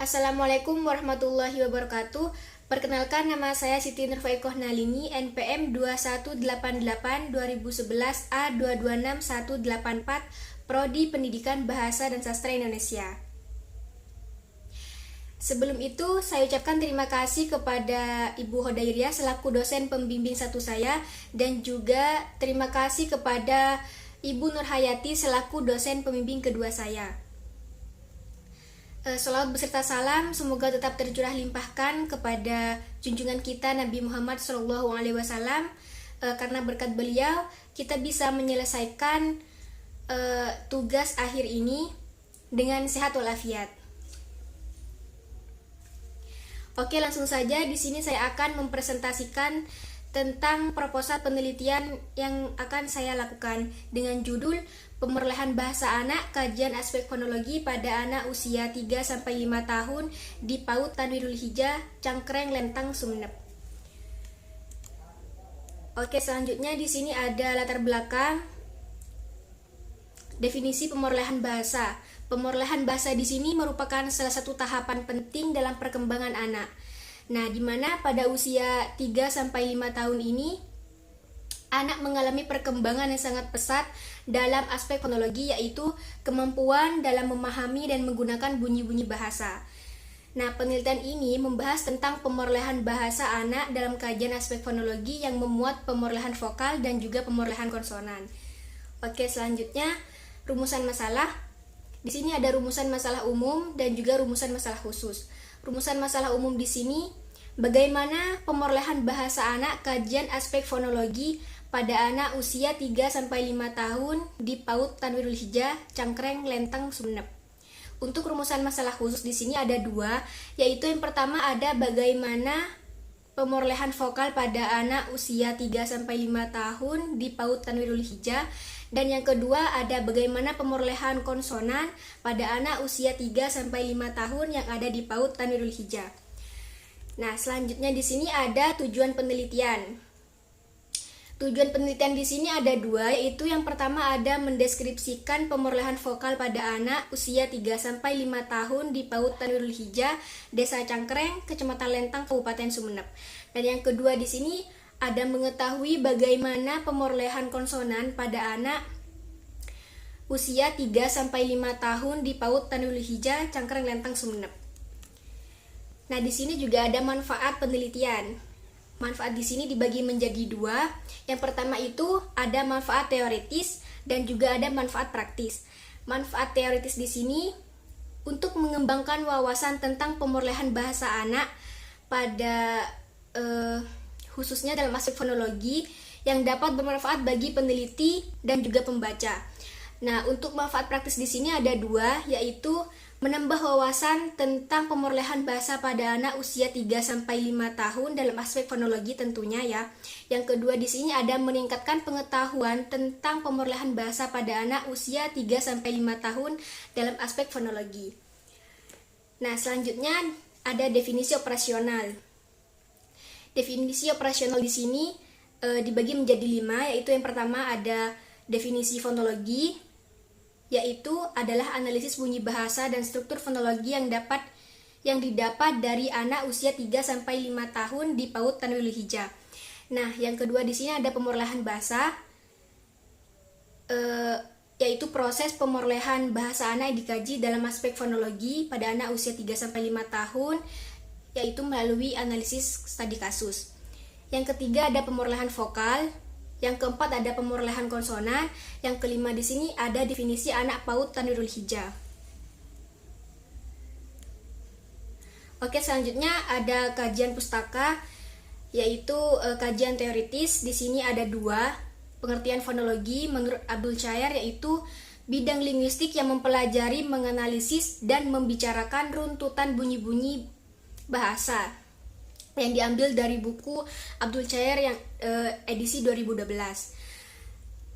Assalamualaikum warahmatullahi wabarakatuh. Perkenalkan, nama saya Siti Nurfaikoh Nalini, NPM 2188-2011 A226184, Prodi Pendidikan Bahasa dan Sastra Indonesia. Sebelum itu, saya ucapkan terima kasih kepada Ibu Hodairia selaku dosen pembimbing satu saya, dan juga terima kasih kepada Ibu Nurhayati selaku dosen pembimbing kedua saya. Salawat beserta salam semoga tetap tercurah limpahkan kepada junjungan kita Nabi Muhammad SAW, karena berkat beliau kita bisa menyelesaikan tugas akhir ini dengan sehat walafiat. Oke, langsung saja di sini saya akan mempresentasikan tentang proposal penelitian yang akan saya lakukan dengan judul Pemerolehan Bahasa Anak, Kajian Aspek Fonologi pada Anak Usia 3-5 tahun di PAUD Tanwirul Hijah, Cangkreng, Lentang, Sumeneb. Oke, selanjutnya di sini ada latar belakang definisi pemerolehan bahasa. Pemerolehan bahasa di sini merupakan salah satu tahapan penting dalam perkembangan anak. Nah, di mana pada usia 3-5 tahun ini anak mengalami perkembangan yang sangat pesat dalam aspek fonologi, yaitu kemampuan dalam memahami dan menggunakan bunyi-bunyi bahasa. Nah, penelitian ini membahas tentang pemerolehan bahasa anak dalam kajian aspek fonologi yang memuat pemerolehan vokal dan juga pemerolehan konsonan. Oke, selanjutnya rumusan masalah. Di sini ada rumusan masalah umum dan juga rumusan masalah khusus. Rumusan masalah umum di sini, bagaimana pemerolehan bahasa anak kajian aspek fonologi pada anak usia 3-5 tahun di PAUD Tanwirul Hijah, Cangkreng, Lentang, Sumeneb. Untuk rumusan masalah khusus di sini ada dua, yaitu yang pertama ada bagaimana pemerolehan vokal pada anak usia 3-5 tahun di PAUD Tanwirul Hijah, dan yang kedua ada bagaimana pemerolehan konsonan pada anak usia 3-5 tahun yang ada di PAUD Tanwirul Hijah. Nah, selanjutnya di sini ada tujuan penelitian. Tujuan penelitian di sini ada dua, yaitu yang pertama ada mendeskripsikan pemerolehan vokal pada anak usia 3-5 tahun di PAUD Tanwirul Hijah, Desa Cangkreng, Kecamatan Lentang, Kabupaten Sumeneb. Dan yang kedua di sini ada mengetahui bagaimana pemerolehan konsonan pada anak usia 3-5 tahun di PAUD Tanwirul Hijah, Cangkreng, Lentang, Sumeneb. Nah, di sini juga ada manfaat penelitian. Manfaat di sini dibagi menjadi dua. Yang pertama itu ada manfaat teoritis dan juga ada manfaat praktis. Manfaat teoritis di sini untuk mengembangkan wawasan tentang pemerolehan bahasa anak pada khususnya dalam aspek fonologi yang dapat bermanfaat bagi peneliti dan juga pembaca. Nah, untuk manfaat praktis di sini ada dua, yaitu menambah wawasan tentang pemerolehan bahasa pada anak usia 3-5 tahun dalam aspek fonologi tentunya ya. Yang kedua di sini ada meningkatkan pengetahuan tentang pemerolehan bahasa pada anak usia 3-5 tahun dalam aspek fonologi. Nah, selanjutnya ada definisi operasional. Definisi operasional di sini dibagi menjadi 5, yaitu yang pertama ada definisi fonologi, yaitu adalah analisis bunyi bahasa dan struktur fonologi yang didapat dari anak usia 3-5 tahun di PAUD Tanwirul Hijah. Nah, yang kedua di sini ada pemerolehan bahasa, yaitu proses pemerolehan bahasa anak yang dikaji dalam aspek fonologi pada anak usia 3-5 tahun, yaitu melalui analisis studi kasus. Yang ketiga ada pemerolehan vokal. Yang keempat ada pemerolehan konsonan. Yang kelima di sini ada definisi anak PAUD Tanwirul Hijah. Oke, selanjutnya ada kajian pustaka, yaitu kajian teoritis. Di sini ada dua, pengertian fonologi menurut Abdul Chayer, yaitu bidang linguistik yang mempelajari, menganalisis, dan membicarakan runtutan bunyi-bunyi bahasa, yang diambil dari buku Abdul Chayer yang edisi 2012.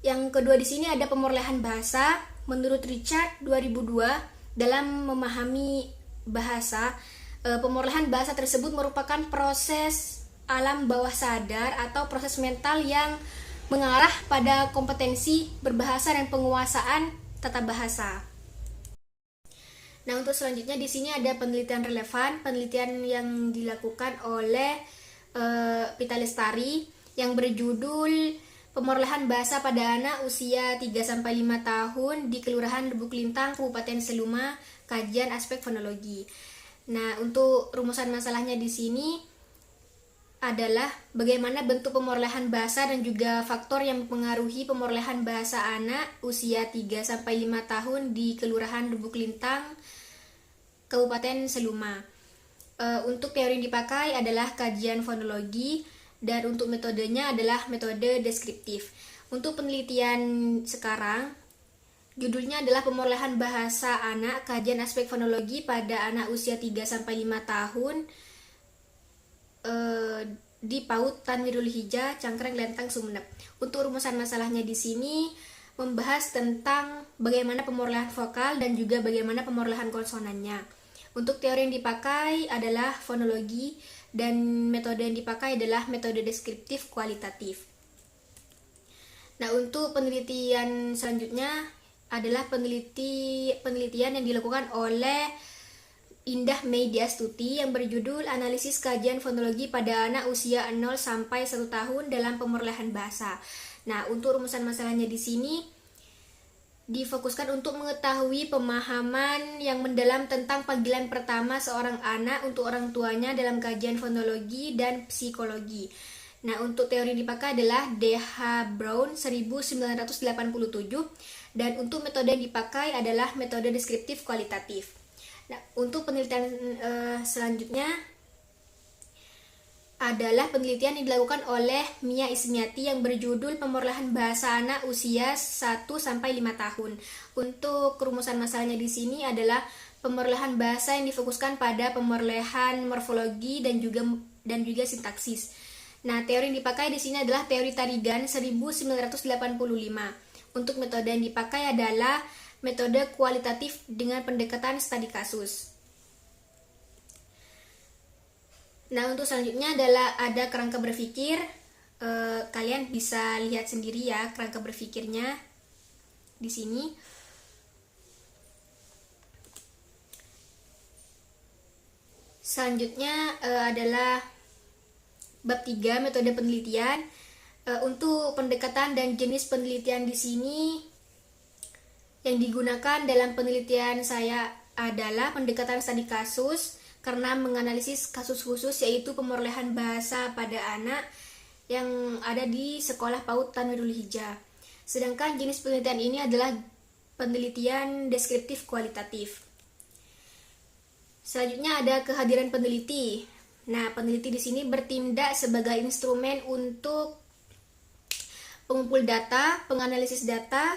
Yang kedua di sini ada pemerolehan bahasa menurut Richard 2002. Dalam memahami bahasa, pemerolehan bahasa tersebut merupakan proses alam bawah sadar atau proses mental yang mengarah pada kompetensi berbahasa dan penguasaan tata bahasa. Nah, untuk selanjutnya di sini ada penelitian relevan, penelitian yang dilakukan oleh Pita Lestari yang berjudul Pemerolehan Bahasa pada Anak Usia 3-5 tahun di Kelurahan Lubuk Lintang, Kabupaten Seluma, kajian aspek fonologi. Nah, untuk rumusan masalahnya di sini adalah bagaimana bentuk pemerolehan bahasa dan juga faktor yang mempengaruhi pemerolehan bahasa anak usia 3-5 tahun di Kelurahan Lubuk Lintang, Kabupaten Seluma. Untuk teori yang dipakai adalah kajian fonologi dan untuk metodenya adalah metode deskriptif. Untuk penelitian sekarang, judulnya adalah Pemerolehan Bahasa Anak, Kajian Aspek Fonologi pada Anak Usia 3-5 tahun di PAUD Tanwirul Hija, Cangkreng, Lentang, Sumeneb. Untuk rumusan masalahnya di sini membahas tentang bagaimana pemerolehan vokal dan juga bagaimana pemerolehan konsonannya. Untuk teori yang dipakai adalah fonologi dan metode yang dipakai adalah metode deskriptif kualitatif. Nah, untuk penelitian selanjutnya adalah penelitian yang dilakukan oleh Indah Meidiastuti yang berjudul Analisis Kajian Fonologi pada Anak Usia 0-1 tahun dalam Pemerolehan Bahasa. Nah, untuk rumusan masalahnya di sini difokuskan untuk mengetahui pemahaman yang mendalam tentang panggilan pertama seorang anak untuk orang tuanya dalam kajian fonologi dan psikologi. Nah, untuk teori yang dipakai adalah D.H. Brown 1987 dan untuk metode yang dipakai adalah metode deskriptif kualitatif. Nah, untuk penelitian selanjutnya adalah penelitian yang dilakukan oleh Mia Ismiati yang berjudul Pemerolehan Bahasa Anak Usia 1-5 tahun. Untuk rumusan masalahnya di sini adalah pemerolehan bahasa yang difokuskan pada pemerolehan morfologi dan juga sintaksis. Nah, teori yang dipakai di sini adalah teori Tarigan 1985. Untuk metode yang dipakai adalah metode kualitatif dengan pendekatan studi kasus. Nah, untuk selanjutnya adalah ada kerangka berpikir. Kalian bisa lihat sendiri ya kerangka berpikirnya di sini. Selanjutnya adalah bab 3 metode penelitian. Untuk pendekatan dan jenis penelitian di sini yang digunakan dalam penelitian saya adalah pendekatan studi kasus karena menganalisis kasus khusus yaitu pemerolehan bahasa pada anak yang ada di sekolah PAUD Tanwirul Hija. Sedangkan jenis penelitian ini adalah penelitian deskriptif kualitatif. Selanjutnya ada kehadiran peneliti. Nah, peneliti di sini bertindak sebagai instrumen untuk pengumpul data, penganalisis data,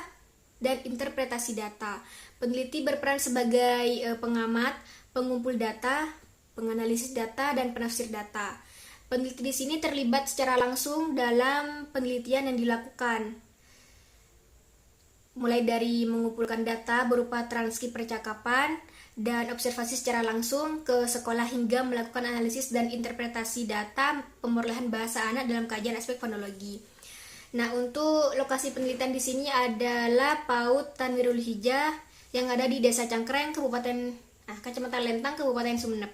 dan interpretasi data. Peneliti berperan sebagai pengamat, pengumpul data, penganalisis data, dan penafsir data. Peneliti di sini terlibat secara langsung dalam penelitian yang dilakukan, mulai dari mengumpulkan data berupa transkrip percakapan dan observasi secara langsung ke sekolah hingga melakukan analisis dan interpretasi data pemerolehan bahasa anak dalam kajian aspek fonologi. Nah, untuk lokasi penelitian di sini adalah PAUD Tanwirul Hija yang ada di Desa Cangkreng, Kecamatan Lentang, Kabupaten Sumeneb.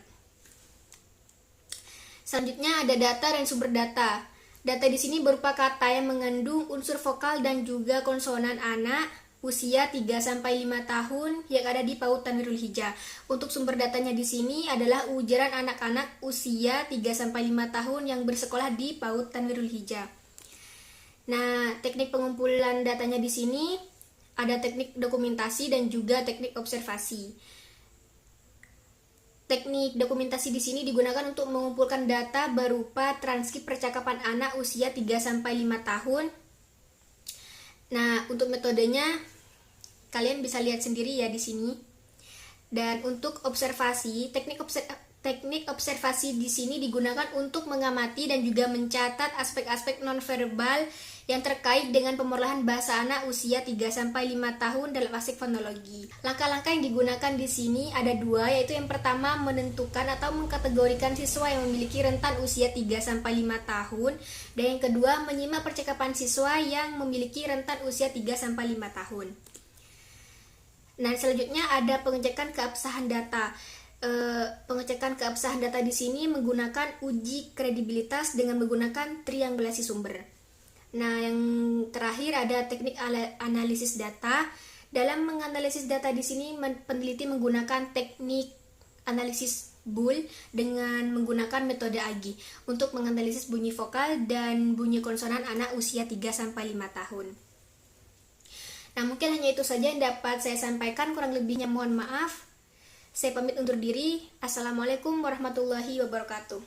Selanjutnya ada data dan sumber data. Data di sini berupa kata yang mengandung unsur vokal dan juga konsonan anak usia 3-5 tahun yang ada di PAUD Tanwirul Hija. Untuk sumber datanya di sini adalah ujaran anak-anak usia 3-5 tahun yang bersekolah di PAUD Tanwirul Hija. Nah, teknik pengumpulan datanya di sini ada teknik dokumentasi dan juga teknik observasi. Teknik dokumentasi di sini digunakan untuk mengumpulkan data berupa transkrip percakapan anak usia 3-5 tahun. Nah, untuk metodenya kalian bisa lihat sendiri ya di sini. Dan untuk observasi, teknik observasi di sini digunakan untuk mengamati dan juga mencatat aspek-aspek nonverbal yang terkait dengan pemerolehan bahasa anak usia 3-5 tahun dalam aspek fonologi. Langkah-langkah yang digunakan di sini ada dua, yaitu yang pertama menentukan atau mengkategorikan siswa yang memiliki rentan usia 3-5 tahun, dan yang kedua menyimak percakapan siswa yang memiliki rentan usia 3-5 tahun. Nah, selanjutnya ada pengecekan keabsahan data. Pengecekan keabsahan data di sini menggunakan uji kredibilitas dengan menggunakan triangulasi sumber. Nah, yang terakhir ada teknik analisis data. Dalam menganalisis data di sini peneliti menggunakan teknik analisis Boole dengan menggunakan metode AGI untuk menganalisis bunyi vokal dan bunyi konsonan anak usia 3-5 tahun. Nah, mungkin hanya itu saja yang dapat saya sampaikan, kurang lebihnya mohon maaf. Saya pamit undur diri. Assalamualaikum warahmatullahi wabarakatuh.